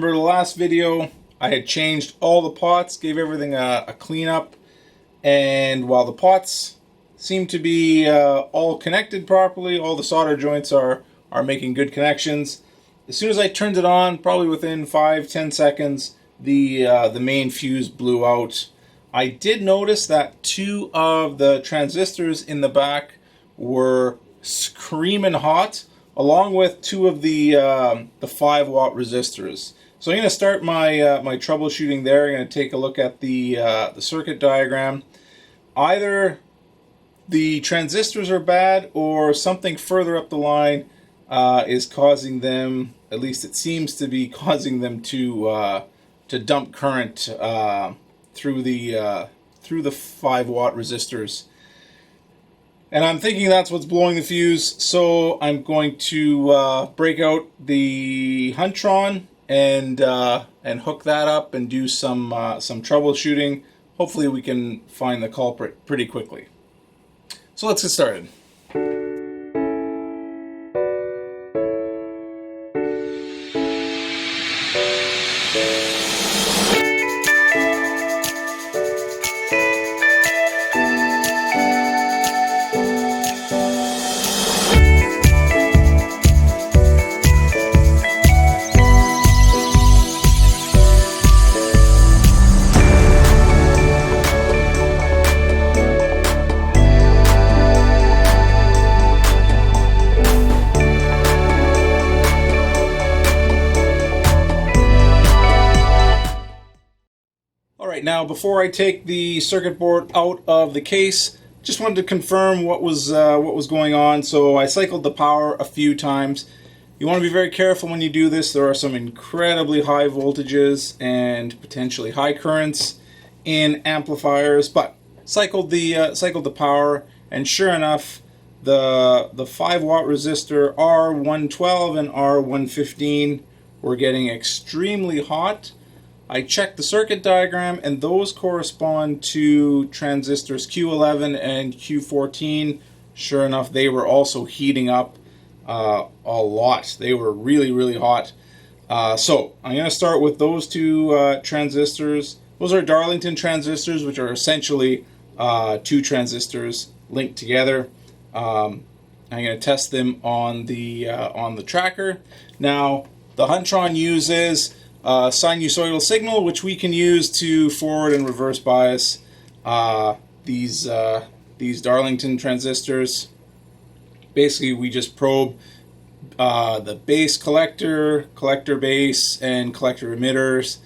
Remember the last video, I had changed all the pots, gave everything a cleanup, and while the pots seem to be all connected properly, all the solder joints are making good connections. As soon as I turned it on, probably within 5-10 seconds, the main fuse blew out. I did notice that 2 of the transistors in the back were screaming hot, along with 2 of the 5-watt resistors. So I'm going to start my my troubleshooting there. I'm going to take a look at the circuit diagram. Either the transistors are bad, or something further up the line is causing them, at least it seems to be causing them to dump current through the 5-watt resistors. And I'm thinking that's what's blowing the fuse, so I'm going to break out the Huntron and hook that up and do some troubleshooting. Hopefully we can find the culprit pretty quickly. So let's get started. Now, before I take the circuit board out of the case, just wanted to confirm what was going on. So I cycled the power a few times. You want to be very careful when you do this. There are some incredibly high voltages and potentially high currents in amplifiers. But cycled the power, and sure enough, the 5-watt resistor R112 and R115 were getting extremely hot. I checked the circuit diagram, and those correspond to transistors Q11 and Q14. Sure enough, they were also heating up a lot. They were really, really hot. So I'm going to start with those 2 transistors. Those are Darlington transistors, which are essentially 2 transistors linked together. I'm going to test them on the tracker. Now, the Huntron uses sinusoidal signal, which we can use to forward and reverse bias these Darlington transistors. Basically, we just probe the base collector base, and collector emitters,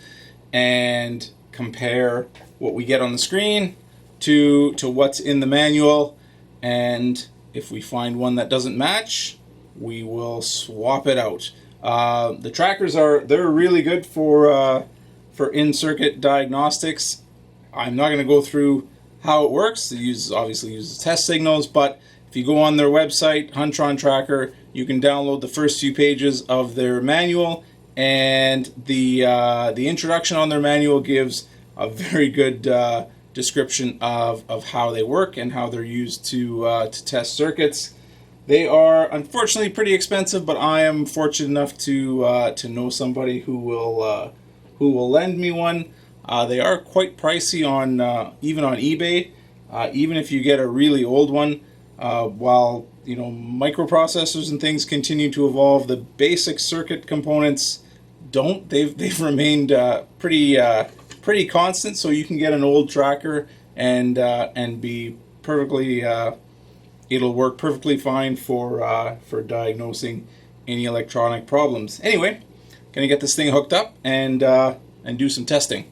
and compare what we get on the screen to what's in the manual. And if we find one that doesn't match, we will swap it out. The trackers they're really good for in-circuit diagnostics. I'm not going to go through how it works. It obviously uses test signals, but if you go on their website, Huntron Tracker, you can download the first few pages of their manual, and the introduction on their manual gives a very good description of how they work and how they're used to test circuits. They are unfortunately pretty expensive, but I am fortunate enough to know somebody who will lend me one. They are quite pricey on even on eBay. Even if you get a really old one, while microprocessors and things continue to evolve, the basic circuit components don't. They've remained pretty constant. So you can get an old tracker and be perfectly. It'll work perfectly fine for diagnosing any electronic problems. Anyway, gonna get this thing hooked up and do some testing.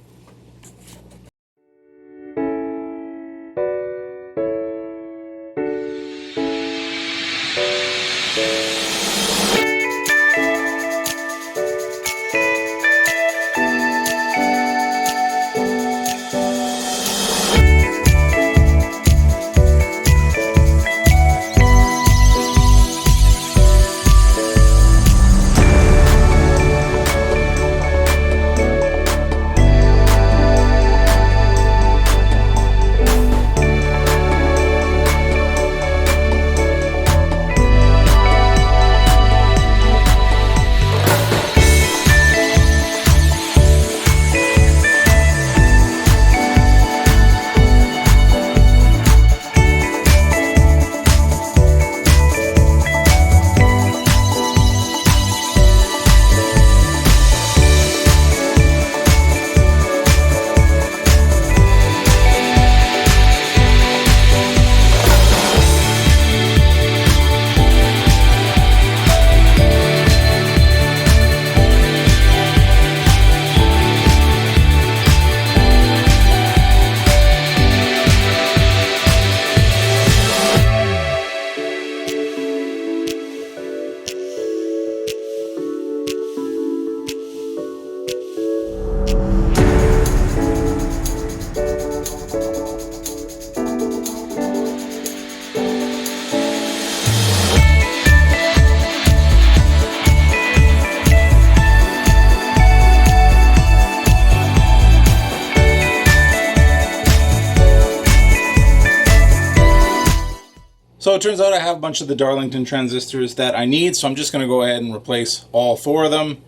So it turns out I have a bunch of the Darlington transistors that I need, so I'm just going to go ahead and replace all 4 of them.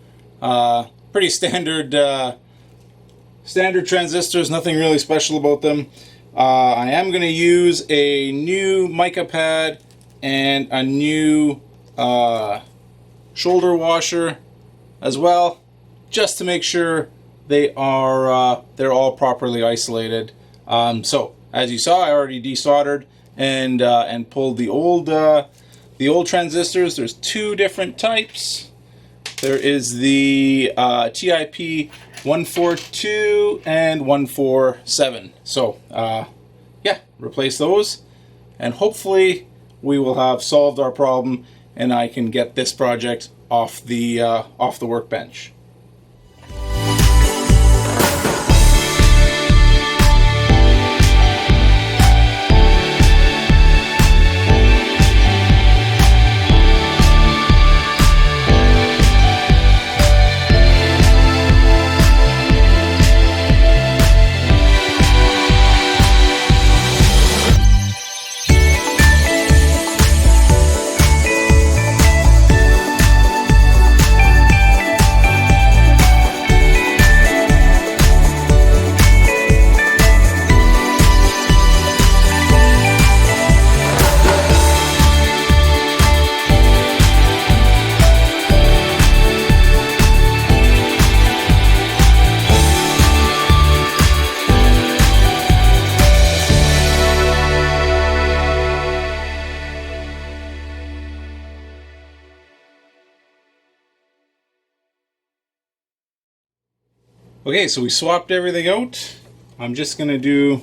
Pretty standard standard transistors, nothing really special about them. I am going to use a new mica pad and a new shoulder washer as well, just to make sure they're all properly isolated. So as you saw, I already desoldered and pulled the old transistors. There's 2 different types. There is the TIP 142 and 147. So yeah, replace those, and hopefully we will have solved our problem, and I can get this project off the workbench. Okay, so we swapped everything out. I'm just going to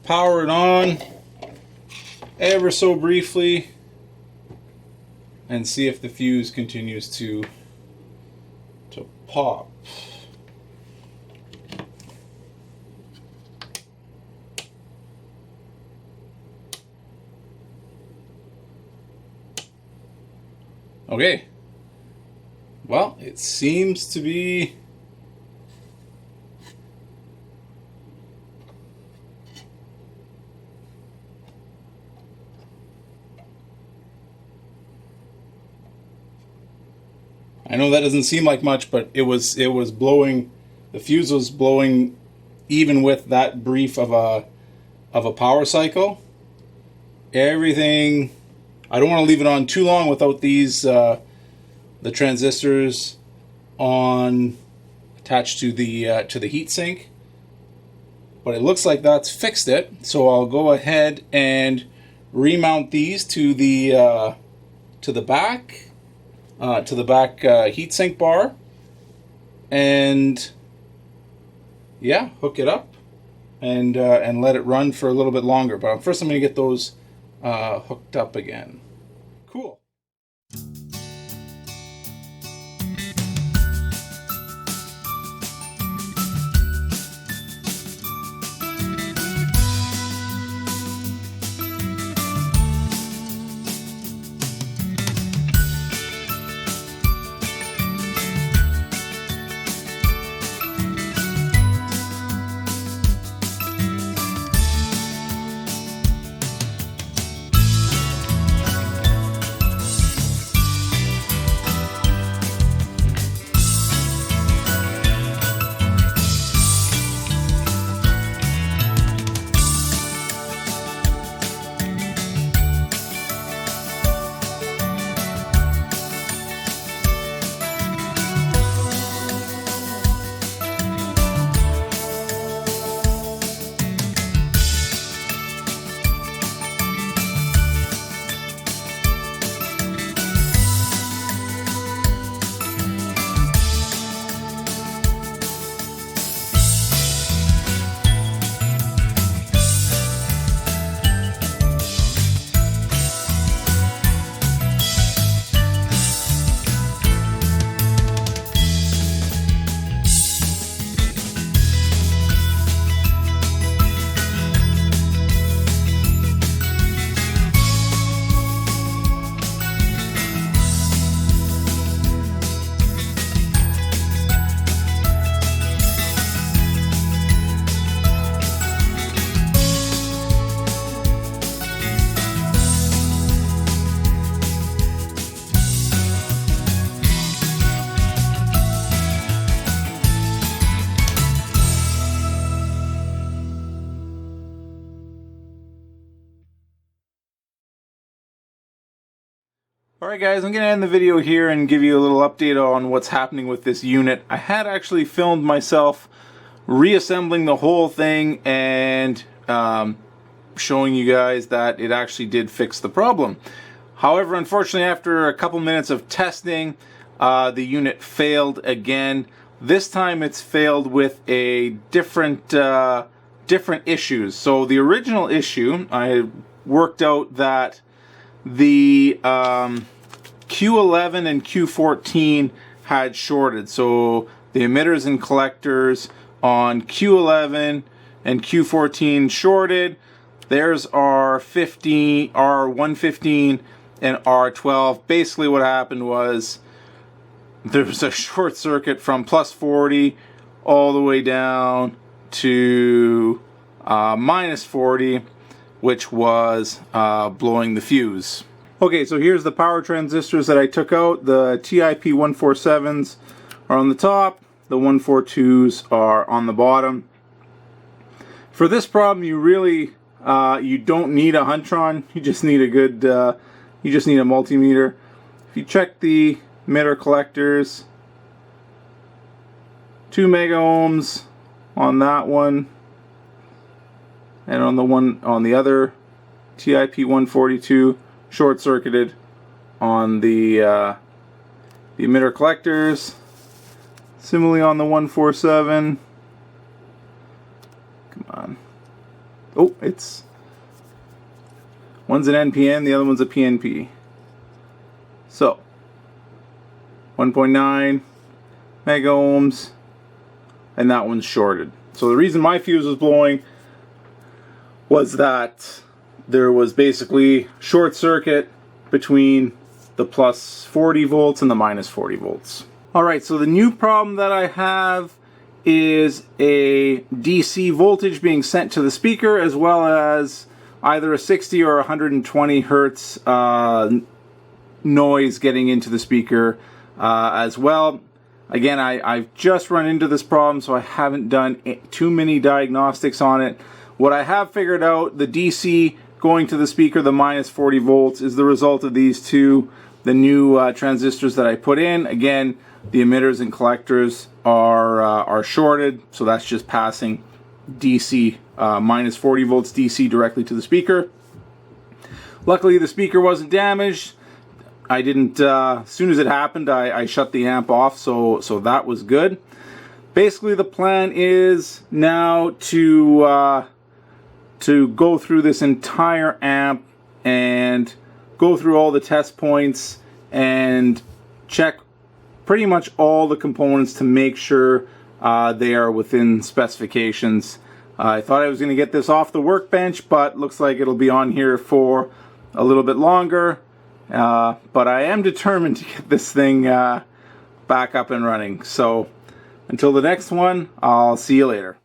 power it on ever so briefly and see if the fuse continues to pop. Okay. Well, it seems to be I know that doesn't seem like much, but it was blowing, the fuse was blowing even with that brief of a power cycle. Everything, I don't want to leave it on too long without these the transistors on attached to the heat sink, but it looks like that's fixed it. So I'll go ahead and remount these to the back heatsink bar, and yeah, hook it up and let it run for a little bit longer. But first, I'm going to get those hooked up again. Cool. Alright guys, I'm going to end the video here and give you a little update on what's happening with this unit. I had actually filmed myself reassembling the whole thing and showing you guys that it actually did fix the problem. However, unfortunately, after a couple minutes of testing, the unit failed again. This time it's failed with a different issues. So the original issue, I worked out that the Q11 and Q14 had shorted. So the emitters and collectors on Q11 and Q14 shorted. There's R15, R115, and R12. Basically what happened was there was a short circuit from plus 40 all the way down to minus 40, which was blowing the fuse. Okay, so here's the power transistors that I took out. The TIP 147s are on the top, the 142s are on the bottom. For this problem, you really you don't need a Huntron. You just need a good you just need a multimeter. If you check the emitter collectors, 2 mega ohms on that one, and on the other TIP 142 short circuited on the emitter collectors. Similarly on the 147. Come on. Oh, one's an NPN, the other one's a PNP. So 1.9 mega ohms, and that one's shorted. So the reason my fuse was blowing was that there was basically short circuit between the plus 40 volts and the minus 40 volts. Alright, so the new problem that I have is a DC voltage being sent to the speaker, as well as either a 60 or 120 hertz noise getting into the speaker as well. Again, I've just run into this problem, so I haven't done too many diagnostics on it. What I have figured out, the DC going to the speaker, the minus 40 volts, is the result of these two, the new transistors that I put in. Again, the emitters and collectors are shorted, so that's just passing DC, minus 40 volts DC directly to the speaker. Luckily, the speaker wasn't damaged. I didn't, as soon as it happened, I shut the amp off, so that was good. Basically, the plan is now to go through this entire amp and go through all the test points and check pretty much all the components to make sure they are within specifications. I thought I was going to get this off the workbench, but looks like it'll be on here for a little bit longer. But I am determined to get this thing back up and running. So until the next one, I'll see you later.